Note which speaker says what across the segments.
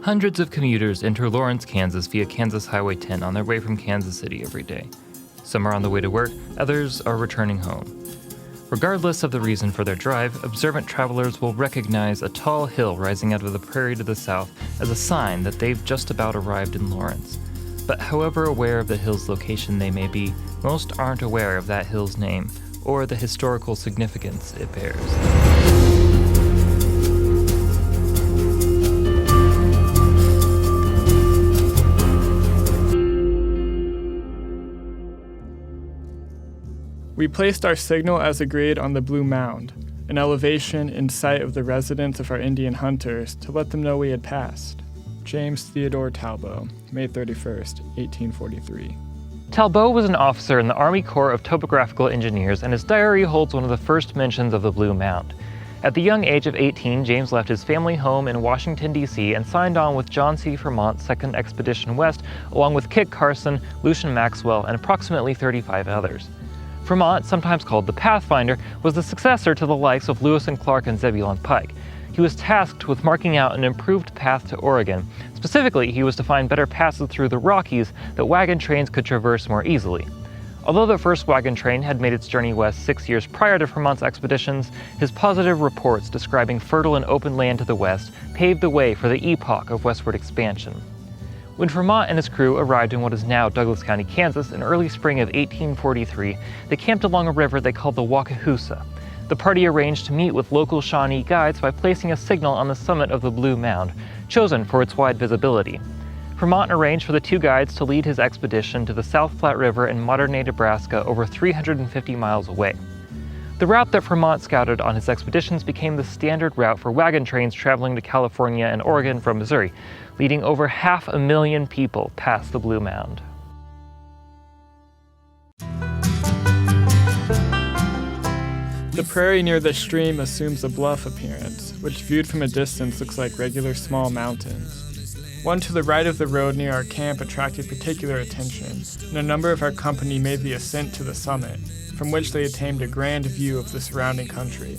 Speaker 1: Hundreds of commuters enter Lawrence, Kansas via Kansas Highway 10 on their way from Kansas City every day. Some are on the way to work, others are returning home. Regardless of the reason for their drive, observant travelers will recognize a tall hill rising out of the prairie to the south as a sign that they've just about arrived in Lawrence. But however aware of the hill's location they may be, most aren't aware of that hill's name or the historical significance it bears.
Speaker 2: We placed our signal as agreed on the Blue Mound, an elevation in sight of the residence of our Indian hunters, to let them know we had passed. James Theodore Talbot, May 31st, 1843.
Speaker 1: Talbot was an officer in the Army Corps of Topographical Engineers, and his diary holds one of the first mentions of the Blue Mound. At the young age of 18, James left his family home in Washington, D.C. and signed on with John C. Fremont's 2nd Expedition West, along with Kit Carson, Lucian Maxwell, and approximately 35 others. Fremont, sometimes called the Pathfinder, was the successor to the likes of Lewis and Clark and Zebulon Pike. He was tasked with marking out an improved path to Oregon. Specifically, he was to find better passes through the Rockies that wagon trains could traverse more easily. Although the first wagon train had made its journey west 6 years prior to Fremont's expeditions, his positive reports describing fertile and open land to the west paved the way for the epoch of westward expansion. When Fremont and his crew arrived in what is now Douglas County, Kansas, in early spring of 1843, they camped along a river they called the Wakarusa. The party arranged to meet with local Shawnee guides by placing a signal on the summit of the Blue Mound, chosen for its wide visibility. Fremont arranged for the two guides to lead his expedition to the South Platte River in modern-day Nebraska, over 350 miles away. The route that Fremont scouted on his expeditions became the standard route for wagon trains traveling to California and Oregon from Missouri, leading over 500,000 people past the Blue Mound.
Speaker 2: The prairie near the stream assumes a bluff appearance, which viewed from a distance looks like regular small mountains. One to the right of the road near our camp attracted particular attention, and a number of our company made the ascent to the summit, from which they attained a grand view of the surrounding country.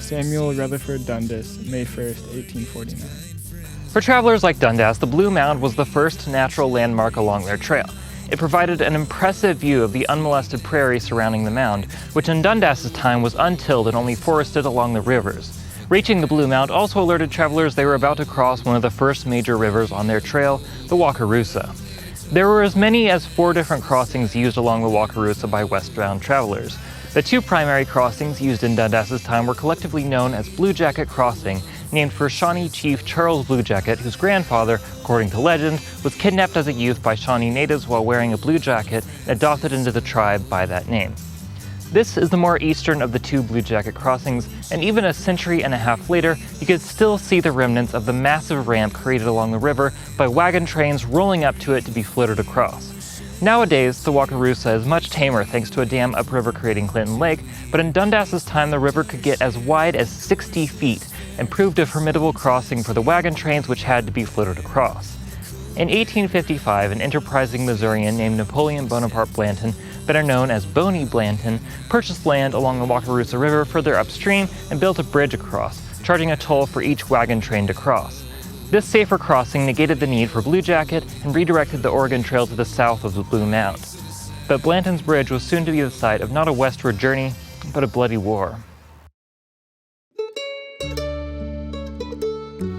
Speaker 2: Samuel Rutherford Dundas, May 1st, 1849.
Speaker 1: For travelers like Dundas, the Blue Mound was the first natural landmark along their trail. It provided an impressive view of the unmolested prairie surrounding the mound, which in Dundas's time was untilled and only forested along the rivers. Reaching the Blue Mound also alerted travelers they were about to cross one of the first major rivers on their trail, the Wakarusa. There were as many as 4 different crossings used along the Wakarusa by westbound travelers. The 2 primary crossings used in Dundas's time were collectively known as Blue Jacket Crossing, named for Shawnee Chief Charles Blue Jacket, whose grandfather, according to legend, was kidnapped as a youth by Shawnee natives while wearing a blue jacket and adopted into the tribe by that name. This is the more eastern of the 2 Blue Jacket crossings, and even a century and a half later, you could still see the remnants of the massive ramp created along the river by wagon trains rolling up to it to be floated across. Nowadays, the Wakarusa is much tamer thanks to a dam upriver creating Clinton Lake, but in Dundas's time the river could get as wide as 60 feet and proved a formidable crossing for the wagon trains which had to be floated across. In 1855, an enterprising Missourian named Napoleon Bonaparte Blanton, better known as Boney Blanton, purchased land along the Wakarusa River further upstream and built a bridge across, charging a toll for each wagon train to cross. This safer crossing negated the need for Blue Jacket and redirected the Oregon Trail to the south of the Blue Mound. But Blanton's bridge was soon to be the site of not a westward journey, but a bloody war.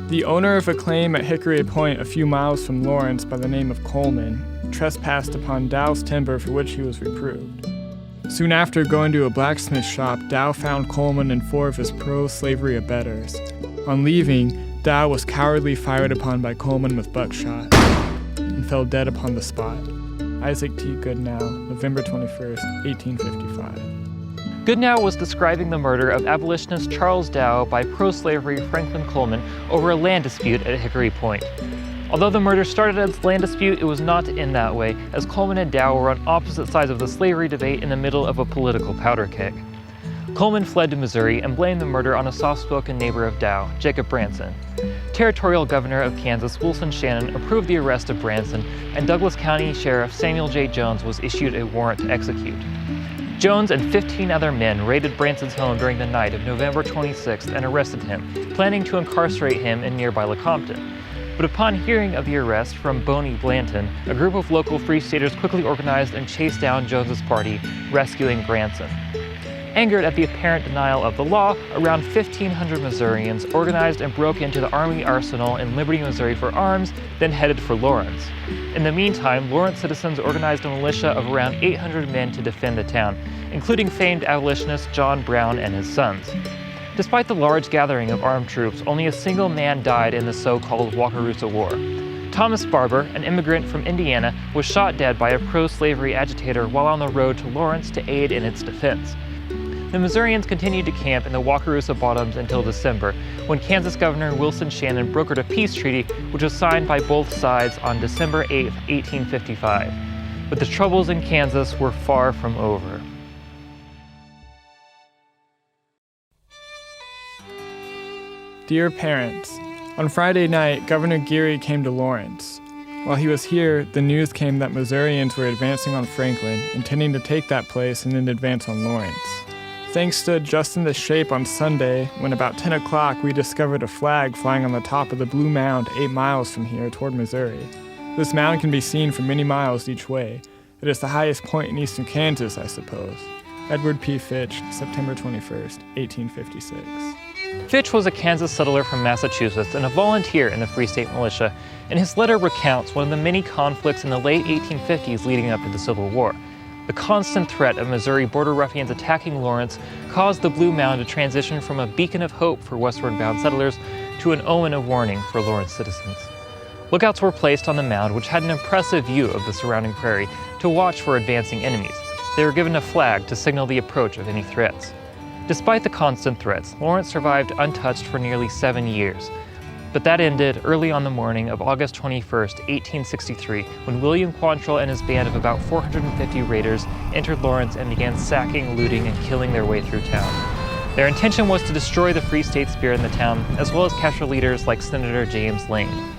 Speaker 2: The owner of a claim at Hickory Point a few miles from Lawrence by the name of Coleman trespassed upon Dow's timber for which he was reproved. Soon after going to a blacksmith shop, Dow found Coleman and 4 of his pro-slavery abettors. On leaving, Dow was cowardly fired upon by Coleman with buckshot and fell dead upon the spot. Isaac T. Goodnow, November 21st, 1855.
Speaker 1: Goodnow was describing the murder of abolitionist Charles Dow by pro-slavery Franklin Coleman over a land dispute at Hickory Point. Although the murder started as a land dispute, it was not in that way, as Coleman and Dow were on opposite sides of the slavery debate in the middle of a political powder keg. Coleman fled to Missouri and blamed the murder on a soft-spoken neighbor of Dow, Jacob Branson. Territorial Governor of Kansas, Wilson Shannon, approved the arrest of Branson, and Douglas County Sheriff Samuel J. Jones was issued a warrant to execute. Jones and 15 other men raided Branson's home during the night of November 26th and arrested him, planning to incarcerate him in nearby Lecompton. But upon hearing of the arrest from Boney Blanton, a group of local Free Staters quickly organized and chased down Jones's party, rescuing Granson. Angered at the apparent denial of the law, around 1,500 Missourians organized and broke into the Army Arsenal in Liberty, Missouri for arms, then headed for Lawrence. In the meantime, Lawrence citizens organized a militia of around 800 men to defend the town, including famed abolitionist John Brown and his sons. Despite the large gathering of armed troops, only a single man died in the so-called Wakarusa War. Thomas Barber, an immigrant from Indiana, was shot dead by a pro-slavery agitator while on the road to Lawrence to aid in its defense. The Missourians continued to camp in the Wakarusa Bottoms until December, when Kansas Governor Wilson Shannon brokered a peace treaty which was signed by both sides on December 8, 1855. But the troubles in Kansas were far from over.
Speaker 2: Dear parents, on Friday night, Governor Geary came to Lawrence. While he was here, the news came that Missourians were advancing on Franklin, intending to take that place and then advance on Lawrence. Things stood just in this shape on Sunday when about 10 o'clock we discovered a flag flying on the top of the Blue Mound 8 miles from here toward Missouri. This mound can be seen for many miles each way. It is the highest point in eastern Kansas, I suppose. Edward P. Fitch, September 21st, 1856.
Speaker 1: Fitch was a Kansas settler from Massachusetts and a volunteer in the Free State Militia, and his letter recounts one of the many conflicts in the late 1850s leading up to the Civil War. The constant threat of Missouri border ruffians attacking Lawrence caused the Blue Mound to transition from a beacon of hope for westward-bound settlers to an omen of warning for Lawrence citizens. Lookouts were placed on the mound, which had an impressive view of the surrounding prairie, to watch for advancing enemies. They were given a flag to signal the approach of any threats. Despite the constant threats, Lawrence survived untouched for nearly 7 years. But that ended early on the morning of August 21st, 1863, when William Quantrill and his band of about 450 raiders entered Lawrence and began sacking, looting, and killing their way through town. Their intention was to destroy the Free State spirit in the town, as well as capture leaders like Senator James Lane.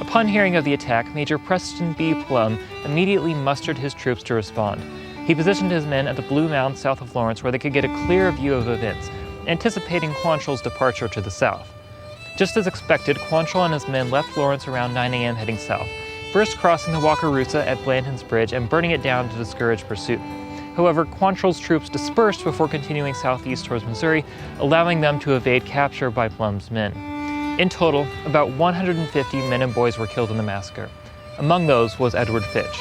Speaker 1: Upon hearing of the attack, Major Preston B. Plum immediately mustered his troops to respond. He positioned his men at the Blue Mound south of Lawrence where they could get a clear view of events, anticipating Quantrill's departure to the south. Just as expected, Quantrill and his men left Lawrence around 9 a.m. heading south, first crossing the Wakarusa at Blanton's Bridge and burning it down to discourage pursuit. However, Quantrill's troops dispersed before continuing southeast towards Missouri, allowing them to evade capture by Plum's men. In total, about 150 men and boys were killed in the massacre. Among those was Edward Fitch.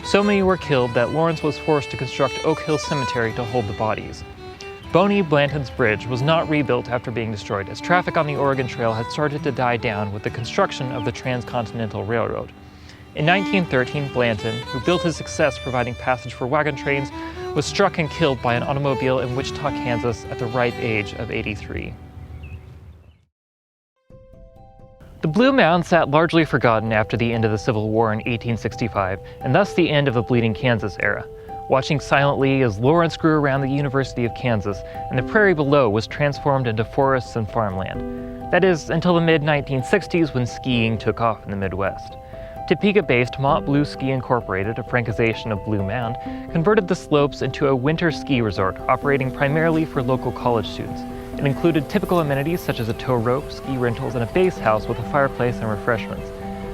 Speaker 1: So many were killed that Lawrence was forced to construct Oak Hill Cemetery to hold the bodies. Boney Blanton's Bridge was not rebuilt after being destroyed, as traffic on the Oregon Trail had started to die down with the construction of the Transcontinental Railroad. In 1913, Blanton, who built his success providing passage for wagon trains, was struck and killed by an automobile in Wichita, Kansas at the ripe age of 83. The Blue Mound sat largely forgotten after the end of the Civil War in 1865, and thus the end of the Bleeding Kansas era, watching silently as Lawrence grew around the University of Kansas and the prairie below was transformed into forests and farmland. That is, until the mid-1960s when skiing took off in the Midwest. Topeka-based Mont Bleu Ski Incorporated, a franchisation of Blue Mound, converted the slopes into a winter ski resort operating primarily for local college students. It included typical amenities such as a tow rope, ski rentals, and a base house with a fireplace and refreshments.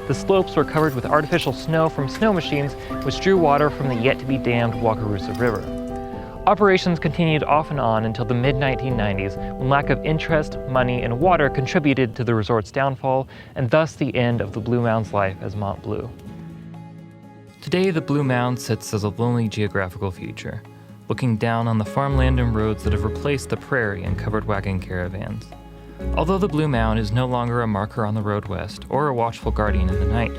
Speaker 1: The slopes were covered with artificial snow from snow machines, which drew water from the yet-to-be-dammed Wakarusa River. Operations continued off and on until the mid-1990s, when lack of interest, money, and water contributed to the resort's downfall, and thus the end of the Blue Mound's life as Mont Bleu. Today, the Blue Mound sits as a lonely geographical feature, looking down on the farmland and roads that have replaced the prairie and covered wagon caravans. Although the Blue Mound is no longer a marker on the road west or a watchful guardian in the night,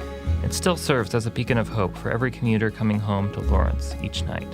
Speaker 1: it still serves as a beacon of hope for every commuter coming home to Lawrence each night.